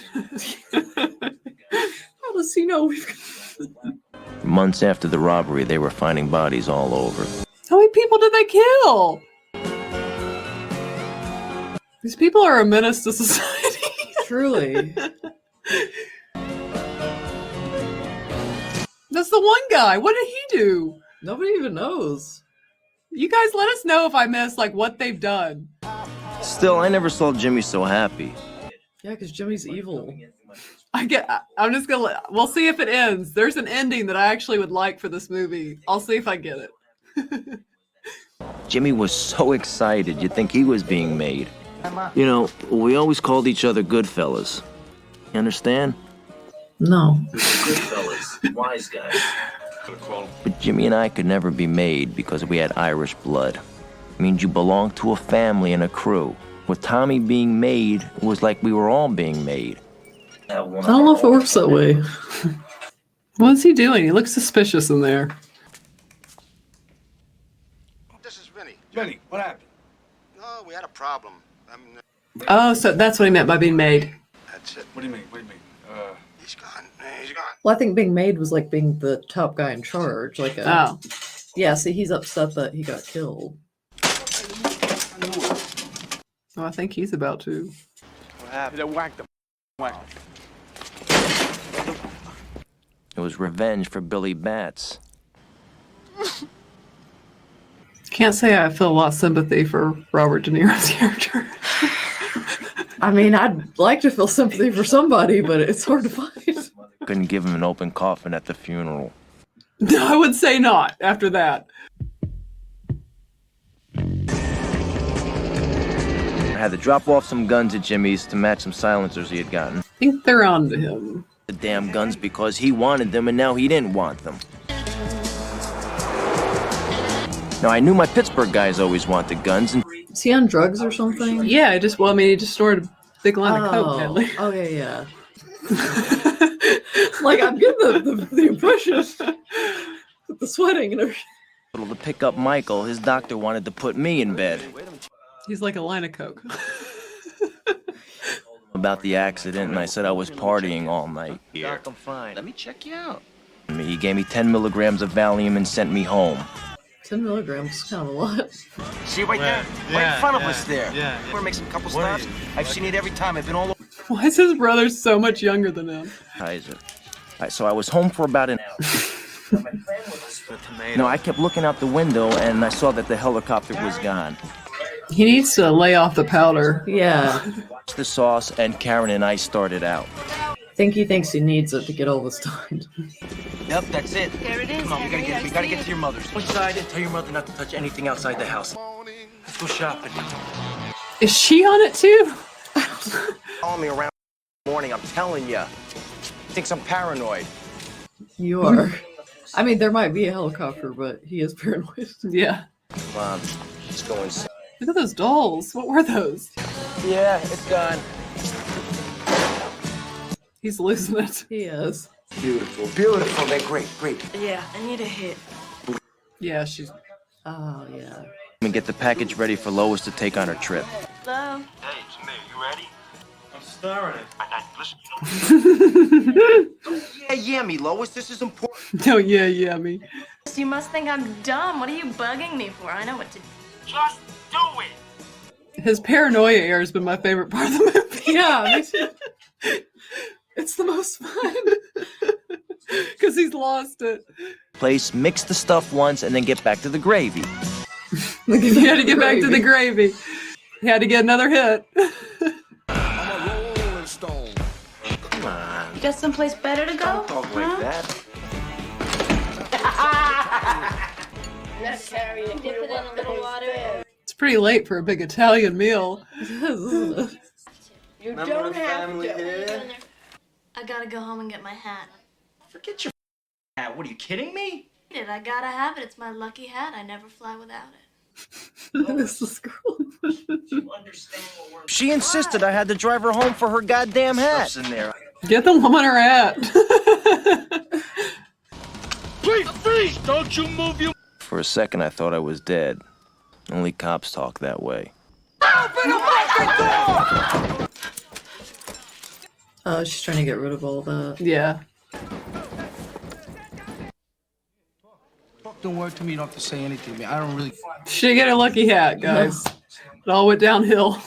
Speaker 2: How does he know we've
Speaker 4: Months after the robbery, they were finding bodies all over.
Speaker 1: How many people did they kill? These people are a menace to society.
Speaker 2: Truly.
Speaker 1: That's the one guy. What did he do?
Speaker 2: Nobody even knows.
Speaker 1: You guys let us know if I missed like what they've done.
Speaker 4: Still, I never saw Jimmy so happy.
Speaker 2: Yeah, because Jimmy's evil.
Speaker 1: I'm just gonna we'll see if it ends. There's an ending that I actually would like for this movie. I'll see if I get it.
Speaker 4: Jimmy was so excited you'd think he was being made. You know, we always called each other Goodfellas. You understand?
Speaker 2: No.
Speaker 4: Goodfellas, wise guys. But Jimmy and I could never be made because we had Irish blood. It means you belonged to a family and a crew. With Tommy being made, it was like we were all being made.
Speaker 2: I don't know if it works that way.
Speaker 1: What's he doing? He looks suspicious in there.
Speaker 7: This is Vinny.
Speaker 14: Vinny, what happened?
Speaker 7: No, we had a problem.
Speaker 1: Oh, so that's what he meant by being made.
Speaker 7: That's it.
Speaker 14: What do you mean? What do you mean?
Speaker 7: He's gone. He's gone.
Speaker 2: Well, I think being made was like being the top guy in charge. Like
Speaker 1: Oh.
Speaker 2: Yeah, see, he's upset that he got killed.
Speaker 1: Oh, I think he's about to.
Speaker 14: What happened? Whacked him. Whacked him.
Speaker 4: It was revenge for Billy Bats.
Speaker 1: Can't say I feel a lot of sympathy for Robert De Niro's character.
Speaker 2: I mean, I'd like to feel sympathy for somebody, but it's hard to find.
Speaker 4: Couldn't give him an open coffin at the funeral.
Speaker 1: No, I would say not after that.
Speaker 4: I had to drop off some guns at Jimmy's to match some silencers he had gotten.
Speaker 1: I think they're on to him.
Speaker 4: The damn guns because he wanted them and now he didn't want them. Now, I knew my Pittsburgh guys always wanted guns. And
Speaker 2: is he on drugs or something?
Speaker 1: Yeah, he just snorted a big line of coke, hadn't he?
Speaker 2: Oh, yeah. Like, I'm getting the impression with the sweating and everything.
Speaker 4: to pick up Michael, his doctor wanted to put me in bed.
Speaker 1: He's like a line of coke.
Speaker 4: About the accident, and I said I was partying all night.
Speaker 19: Doc, I'm fine. Let me check you out.
Speaker 4: He gave me 10 milligrams of Valium and sent me home.
Speaker 2: 10 milligrams is kind of a lot.
Speaker 19: See right there? Right in front of us there. We're making a couple stops. I've seen it every time. I've been all over.
Speaker 1: Why is his brother so much younger than him?
Speaker 4: Kaiser. So I was home for about an hour. No, I kept looking out the window, and I saw that the helicopter was gone.
Speaker 1: He needs to lay off the powder.
Speaker 2: Yeah.
Speaker 4: The sauce, and Karen and I started out.
Speaker 2: I think he thinks he needs it to get all this done.
Speaker 19: Yep, that's it.
Speaker 6: There it is.
Speaker 19: Come on, we gotta get to your mother's. Go inside and tell your mother not to touch anything outside the house. Let's go shopping.
Speaker 1: Is she on it too?
Speaker 19: Call me around in the morning, I'm telling you. Thinks I'm paranoid.
Speaker 2: You are. I mean, there might be a helicopter, but he is paranoid.
Speaker 1: Yeah.
Speaker 19: Come on, let's go inside.
Speaker 1: Look at those dolls. What were those?
Speaker 19: Yeah, it's gone.
Speaker 1: He's losing it.
Speaker 2: He is.
Speaker 19: Beautiful, beautiful. They're great, great.
Speaker 6: Yeah, I need a hit.
Speaker 1: Yeah, she's...
Speaker 2: Oh, yeah.
Speaker 4: And get the package ready for Lois to take on her trip.
Speaker 6: Hello?
Speaker 14: Hey, it's me. You ready? I'm starring it. Listen.
Speaker 19: Yeah, me, Lois. This is important.
Speaker 1: Oh, yeah, me.
Speaker 6: You must think I'm dumb. What are you bugging me for? I know what to do.
Speaker 14: Just do it.
Speaker 1: His paranoia air has been my favorite part of the movie.
Speaker 2: Yeah, me too. It's the most fun.
Speaker 1: Because he's lost it.
Speaker 4: Place, mix the stuff once, and then get back to the gravy.
Speaker 1: He had to get back to the gravy. He had to get another hit.
Speaker 19: Come on.
Speaker 6: You got someplace better to go?
Speaker 19: Don't talk like that.
Speaker 6: Let's carry it. Dip it in a little water.
Speaker 1: It's pretty late for a big Italian meal.
Speaker 6: You don't have to.
Speaker 19: Here?
Speaker 18: I gotta go home and get my hat.
Speaker 19: Forget your hat. What, are you kidding me?
Speaker 18: I gotta have it. It's my lucky hat. I never fly without it.
Speaker 2: This is girl.
Speaker 19: She insisted I had to drive her home for her goddamn hat. In there.
Speaker 1: Get the woman her hat.
Speaker 14: Please, freeze! Don't you move, you...
Speaker 4: For a second, I thought I was dead. Only cops talk that way.
Speaker 2: Oh, she's trying to get rid of all that.
Speaker 1: Yeah.
Speaker 7: Don't worry to me. You don't have to say anything, man. I don't really...
Speaker 1: She didn't get a lucky hat, guys. It all went downhill.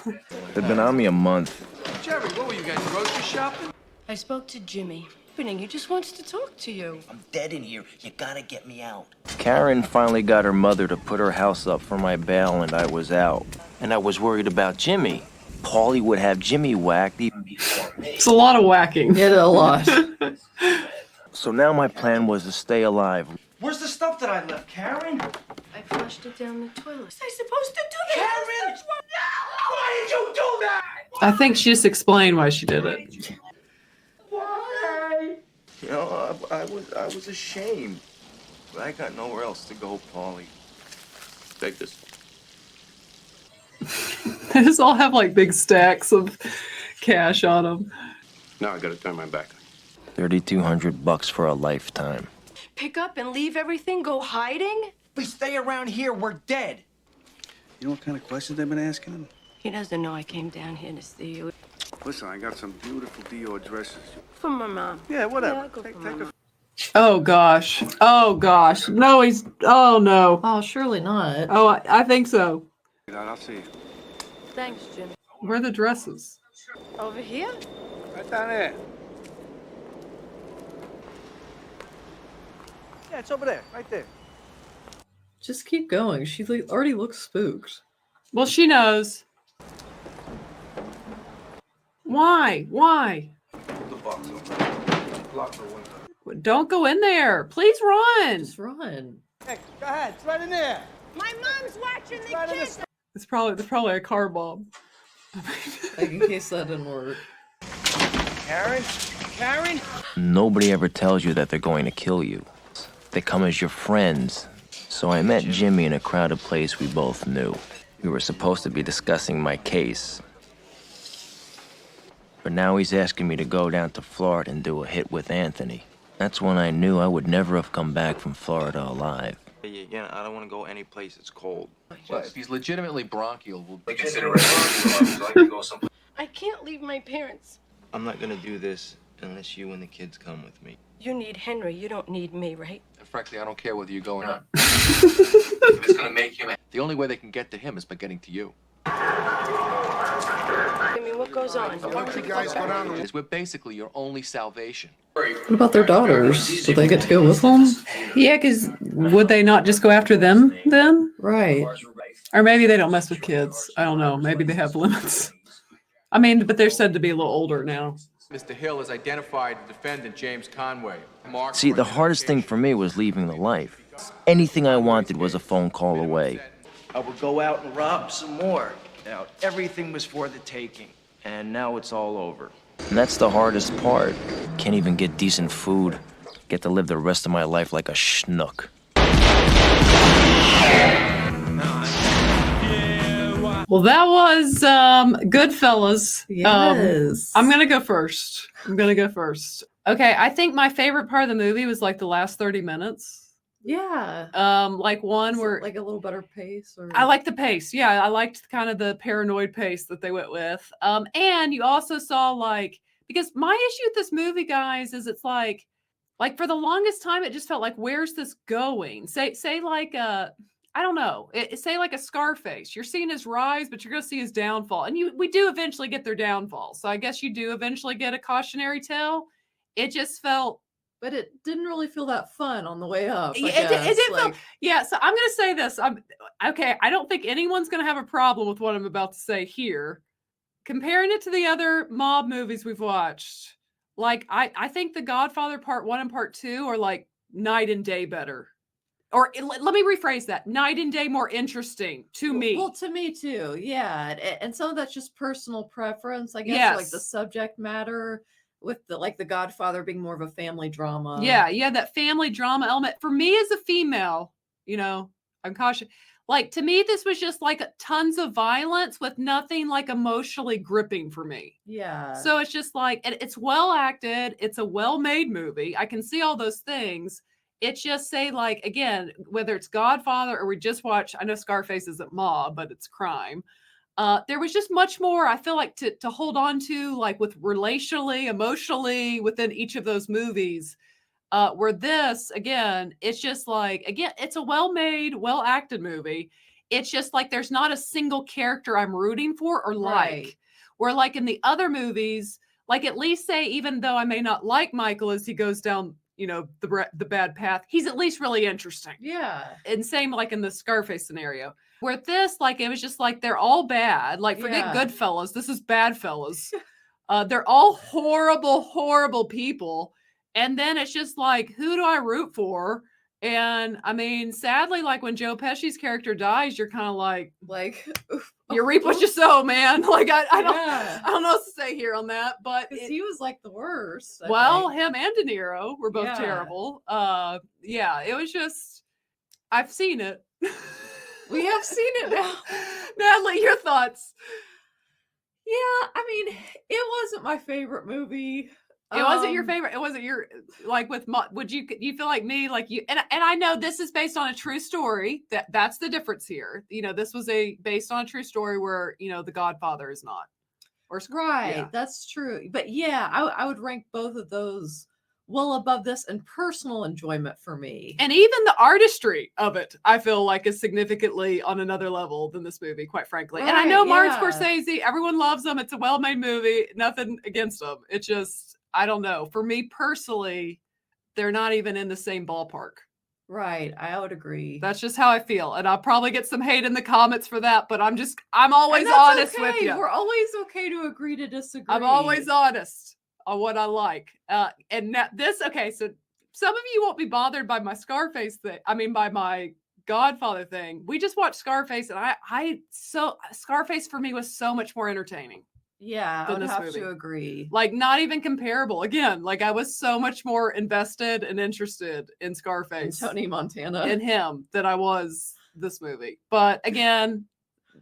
Speaker 4: They've been on me a month.
Speaker 8: Jerry, what were you guys, grocery shopping?
Speaker 6: I spoke to Jimmy. He just wants to talk to you.
Speaker 19: I'm dead in here. You gotta get me out.
Speaker 4: Karen finally got her mother to put her house up for my bail, and I was out. And I was worried about Jimmy. Paulie would have Jimmy whacked even before me.
Speaker 1: It's a lot of whacking.
Speaker 2: Yeah, a lot.
Speaker 4: So now my plan was to stay alive.
Speaker 19: Where's the stuff that I left, Karen?
Speaker 6: I flushed it down the toilet. Was I supposed to do that?
Speaker 19: Karen! Why did you do that?
Speaker 1: I think she just explained why she did it.
Speaker 19: Why?
Speaker 4: You know, I was ashamed. But I got nowhere else to go, Paulie. Take this.
Speaker 1: They just all have like big stacks of cash on them.
Speaker 9: Now I gotta turn my back.
Speaker 4: $3,200 for a lifetime.
Speaker 6: Pick up and leave everything? Go hiding?
Speaker 19: If we stay around here, we're dead.
Speaker 13: You know what kind of questions they've been asking him?
Speaker 6: He doesn't know I came down here to see you.
Speaker 13: Listen, I got some beautiful Dior dresses.
Speaker 6: For my mom.
Speaker 13: Yeah, whatever.
Speaker 6: Yeah, I'll go
Speaker 13: Take
Speaker 6: for
Speaker 13: a...
Speaker 1: Oh gosh. Oh gosh. No, he's. Oh no.
Speaker 2: Oh, surely not.
Speaker 1: Oh, I think so.
Speaker 13: I'll see you.
Speaker 6: Thanks, Jim.
Speaker 1: Where are the dresses?
Speaker 6: Over here?
Speaker 13: Right down there.
Speaker 19: Yeah, it's over there, right there.
Speaker 2: Just keep going. She already looks spooked.
Speaker 1: Well, she knows. Why? Why?
Speaker 10: The box open. Lock her window.
Speaker 1: Don't go in there. Please run.
Speaker 2: Just run.
Speaker 19: Hey, go ahead. It's right in there.
Speaker 16: My mom's watching the kids.
Speaker 1: It's probably a car bomb.
Speaker 2: Like, in case that didn't work.
Speaker 19: Karen? Karen?
Speaker 4: Nobody ever tells you that they're going to kill you. They come as your friends. So I met Jimmy in a crowded place we both knew. We were supposed to be discussing my case. But now he's asking me to go down to Florida and do a hit with Anthony. That's when I knew I would never have come back from Florida alive. Again, I don't want to go any place that's cold.
Speaker 10: Well, if he's legitimately bronchial, we'll
Speaker 4: consider it.
Speaker 6: I can't leave my parents.
Speaker 4: I'm not going to do this unless you and the kids come with me.
Speaker 6: You need Henry. You don't need me, right?
Speaker 10: And frankly, I don't care whether you're going or not. If it's gonna make him... The only way they can get to him is by getting to you.
Speaker 6: I mean, what goes on?
Speaker 13: Once you guys go down the...
Speaker 10: We're basically your only salvation.
Speaker 2: What about their daughters? Do they get to go with them?
Speaker 1: Yeah, because would they not just go after them then?
Speaker 2: Right.
Speaker 1: Or maybe they don't mess with kids. I don't know. Maybe they have limits. I mean, but they're said to be a little older now.
Speaker 14: Mr. Hill has identified the defendant, James Conway.
Speaker 4: See, the hardest thing for me was leaving the life. Anything I wanted was a phone call away.
Speaker 19: I would go out and rob some more. Now, everything was for the taking.
Speaker 4: And now it's all over. And that's the hardest part. Can't even get decent food. Get to live the rest of my life like a schnook.
Speaker 1: Well, that was Goodfellas.
Speaker 2: Yes.
Speaker 1: I'm gonna go first. Okay, I think my favorite part of the movie was like the last 30 minutes.
Speaker 2: Yeah.
Speaker 1: Like one where
Speaker 2: like a little better pace. Or...
Speaker 1: I like the pace. Yeah, I liked kind of the paranoid pace that they went with. And you also saw like, because my issue with this movie, guys, is it's like for the longest time, it just felt like, where's this going? Say like I don't know. Say like a Scarface. You're seeing his rise, but you're going to see his downfall. And we do eventually get their downfall. So I guess you do eventually get a cautionary tale. It just felt...
Speaker 2: But it didn't really feel that fun on the way up.
Speaker 1: It didn't feel... Yeah, so I'm going to say this. Okay, I don't think anyone's going to have a problem with what I'm about to say here. Comparing it to the other mob movies we've watched, like, I think The Godfather Part 1 and Part 2 are like night and day better. Or let me rephrase that. Night and day more interesting to me.
Speaker 2: Well, to me too. Yeah. And some of that's just personal preference, I guess.
Speaker 1: Yes.
Speaker 2: Like the subject matter with the Godfather being more of a family drama.
Speaker 1: Yeah, that family drama element. For me as a female, I'm cautious. Like, to me, this was just like tons of violence with nothing like emotionally gripping for me.
Speaker 2: Yeah.
Speaker 1: So it's just like, and it's well acted. It's a well-made movie. I can see all those things. It's just say like, again, whether it's Godfather or we just watch, I know Scarface isn't mob, but it's crime. There was just much more, I feel like, to hold on to, like with relationally, emotionally within each of those movies. Where this, again, it's just like, again, it's a well-made, well-acted movie. It's just like there's not a single character I'm rooting for or like.
Speaker 2: Right.
Speaker 1: Where like in the other movies, like at least say, even though I may not like Michael as he goes down, you know, the bad path, he's at least really interesting.
Speaker 2: Yeah.
Speaker 1: And same like in the Scarface scenario. Where this, like, it was just like they're all bad. Like, forget Goodfellas. This is Bad Fellas. They're all horrible, horrible people. And then it's just like, who do I root for? And I mean, sadly, like when Joe Pesci's character dies, you're kind of like, you reap what you sow, man. Like I don't know what to say here on that, but
Speaker 2: he was like the worst.
Speaker 1: Well, him and De Niro were both terrible. Yeah, it was just, I've seen it.
Speaker 2: We have seen it now.
Speaker 1: Natalie, your thoughts?
Speaker 2: Yeah, I mean, it wasn't my favorite movie.
Speaker 1: It wasn't your favorite. It wasn't your, like with, would you feel like me, like you, and I know this is based on a true story. That's the difference here. You know, this was based on a true story where, you know, The Godfather is not. Or
Speaker 2: Right,
Speaker 1: yeah.
Speaker 2: that's true. But yeah, I would rank both of those well above this in personal enjoyment for me.
Speaker 1: And even the artistry of it, I feel like is significantly on another level than this movie, quite frankly.
Speaker 2: Right,
Speaker 1: and I know Martin Scorsese, everyone loves him. It's a well-made movie. Nothing against him. It's just, I don't know. For me personally, they're not even in the same ballpark.
Speaker 2: Right, I would agree.
Speaker 1: That's just how I feel. And I'll probably get some hate in the comments for that, but I'm always honest with you.
Speaker 2: We're always okay to agree to disagree.
Speaker 1: I'm always honest on what I like. And now okay, so some of you won't be bothered by my Scarface thing. I mean, by my Godfather thing. We just watched Scarface, and Scarface for me was so much more entertaining.
Speaker 2: Yeah, I would have to agree.
Speaker 1: Like, not even comparable. Again, like I was so much more invested and interested in Scarface,
Speaker 2: and Tony Montana,
Speaker 1: in him than I was this movie. But again,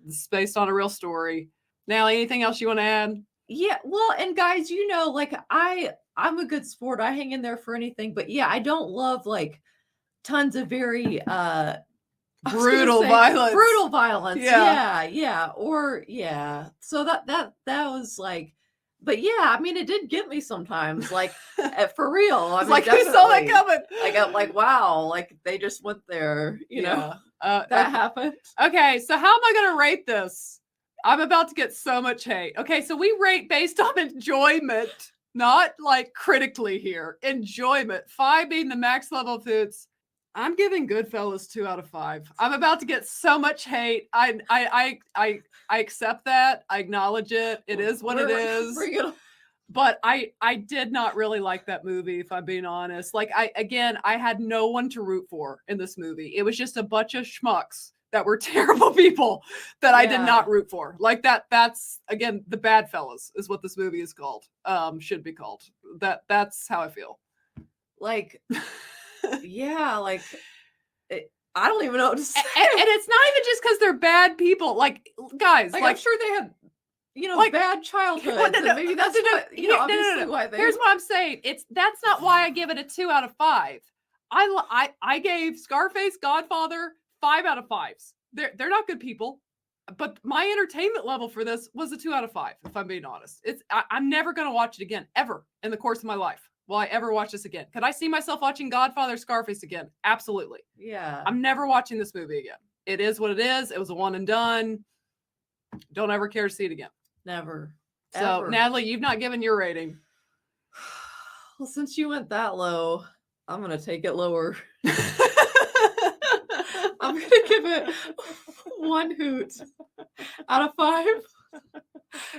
Speaker 1: it's based on a real story. Now, anything else you want to add?
Speaker 2: Yeah, well, and guys, you know, like I'm a good sport. I hang in there for anything, but yeah, I don't love like tons of very
Speaker 1: brutal violence.
Speaker 2: Brutal violence.
Speaker 1: Yeah.
Speaker 2: Yeah. So that was like, but yeah, I mean, it did get me sometimes, like for real. I mean,
Speaker 1: like, who saw that coming?
Speaker 2: I got like, wow, like they just went there, you know, that happened.
Speaker 1: Okay, so how am I going to rate this? I'm about to get so much hate. Okay, so we rate based on enjoyment, not like critically here. Enjoyment. 5 being the max level of foods. I'm giving Goodfellas 2 out of 5. I'm about to get so much hate. I accept that. I acknowledge it. It is what it is. But I did not really like that movie, if I'm being honest. Like I had no one to root for in this movie. It was just a bunch of schmucks that were terrible people that I did not root for. Like that's again, the Bad Fellas is what this movie is called. Should be called. That's how I feel.
Speaker 2: Like, yeah, like I don't even know what to say.
Speaker 1: And it's not even just because they're bad people. Like, guys, like
Speaker 2: I'm sure they had, you know, like, bad childhoods.
Speaker 1: No,
Speaker 2: maybe that's what, you know, obviously why they.
Speaker 1: Here's what I'm saying. That's not why I give it a 2 out of 5. I gave Scarface, Godfather 5 out of 5s. They're not good people, but my entertainment level for this was a 2 out of 5. If I'm being honest, I'm never going to watch it again ever in the course of my life. Will I ever watch this again? Could I see myself watching Godfather, Scarface again? Absolutely.
Speaker 2: Yeah.
Speaker 1: I'm never watching this movie again. It is what it is. It was a one and done. Don't ever care to see it again.
Speaker 2: Never.
Speaker 1: So, Natalie, you've not given your rating.
Speaker 2: Well, since you went that low, I'm going to take it lower. I'm going to give it 1 hoot out of 5.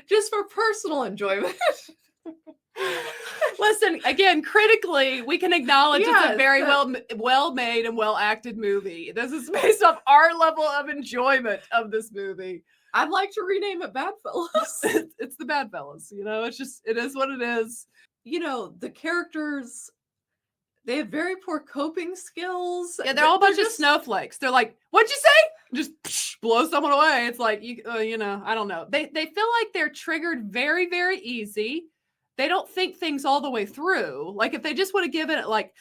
Speaker 2: Just for personal enjoyment.
Speaker 1: Listen, again, critically, we can acknowledge it's a very well made and well acted movie. This is based off our level of enjoyment of this movie.
Speaker 2: I'd like to rename it Bad Fellas.
Speaker 1: It's the Bad Fellas. You know, it is what it is.
Speaker 2: You know, the characters, they have very poor coping skills.
Speaker 1: Yeah, they're all a bunch of snowflakes. They're like, what'd you say? just blow someone away. It's like, you know, I don't know. They feel like they're triggered very, very easy. They don't think things all the way through. Like if they just would have given it like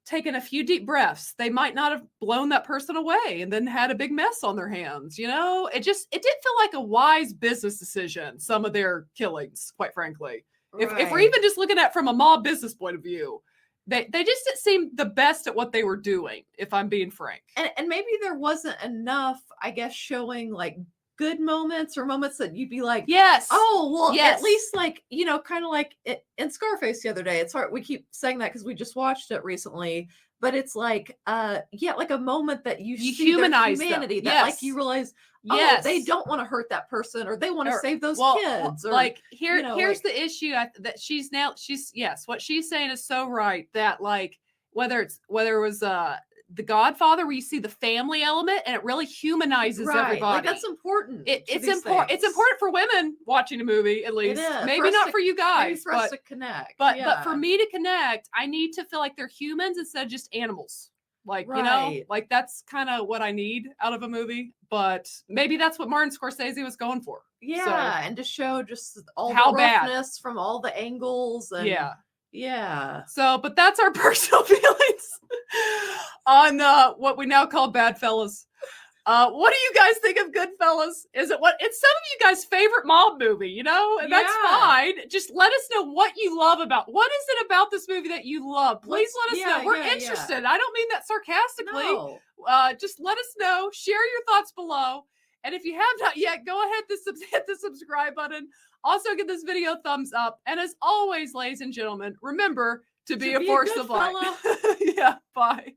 Speaker 1: taken a few deep breaths, they might not have blown that person away and then had a big mess on their hands. You know, it didn't feel like a wise business decision. Some of their killings, quite frankly, if we're even just looking at from a mob business point of view, they just didn't seem the best at what they were doing, if I'm being frank.
Speaker 2: And maybe there wasn't enough, I guess, showing like good moments or moments that you'd be like,
Speaker 1: yes,
Speaker 2: oh, well,
Speaker 1: yes.
Speaker 2: at least like, you know, kind of like in Scarface the other day. It's hard. We keep saying that because we just watched it recently, but it's like, yeah, like a moment that you see
Speaker 1: humanize
Speaker 2: their humanity,
Speaker 1: them.
Speaker 2: that like you realize, oh, they don't want to hurt that person or they want to save those kids. Or,
Speaker 1: like here's
Speaker 2: like,
Speaker 1: the issue that she's yes, what she's saying is so right, that like whether it was The Godfather, where you see the family element and it really humanizes everybody.
Speaker 2: Like that's important.
Speaker 1: It's important. It's important for women watching a movie, at least. Maybe not for you guys.
Speaker 2: Maybe for us to connect.
Speaker 1: But for me to connect, I need to feel like they're humans instead of just animals. Like, you know, like that's kind of what I need out of a movie. But maybe that's what Martin Scorsese was going for.
Speaker 2: Yeah, and to show just all the roughness from all the angles. And yeah.
Speaker 1: So, but that's our personal feelings on what we now call Bad Fellas. What do you guys think of Goodfellas? It's some of you guys' favorite mob movie, you know? And that's fine. Just let us know what you love about. What is it about this movie that you love? Please let us know. We're interested. I don't mean that sarcastically.
Speaker 2: No.
Speaker 1: Just let us know. Share your thoughts below. And if you have not yet, go ahead to hit the subscribe button. Also, give this video a thumbs up. And as always, ladies and gentlemen, remember to be a force of light.
Speaker 2: Yeah,
Speaker 1: bye.